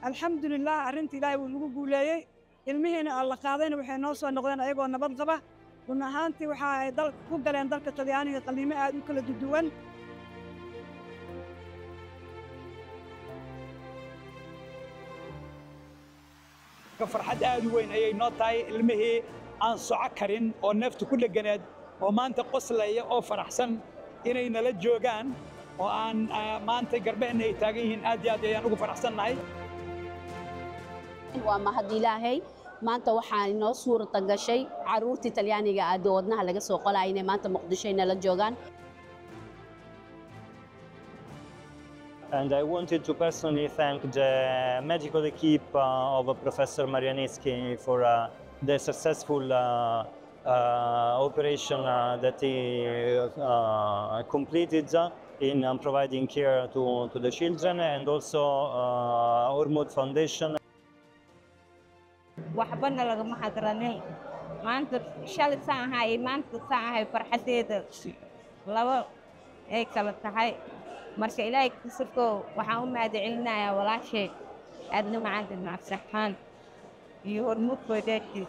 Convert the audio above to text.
الحمد لله أرنتي لا ونقول لي المهنة الله قاضين وحين نوصل نقدر أيقون نبض قبه ونهانتي وحا دل فوق لين دلك الطلياني قليمة كل الدول فرحت aad u weyn ayay noo tahay ilmihii aan soco karin oo neeftu ku dhaganeed oo maanta qoslaya oo faraxsan inay nala joogaan oo aan maanta garbeena ay taagan yihiin aad iyo aad ayaan ugu faraxsannahay waa mahad ilaahay maanta waxaa inoo suurta gashay caruurtii Talyaaniga ah wadnaha laga soo qolay inay maanta Muqdisho nala joogaan. And I wanted to personally thank the medical equipe of Professor Marianeschi for the successful operation that he completed in providing care to the children, and also Ormud Foundation. waxbana lagama hadranin maanta shalay saahay maanta saahay farxadeeda laba ay kala tahay marka ilaahay kasoo waxaan u mahadcelinayaa walaashay aadna macaan Abdiraxmaan iyo Hormuud Foundation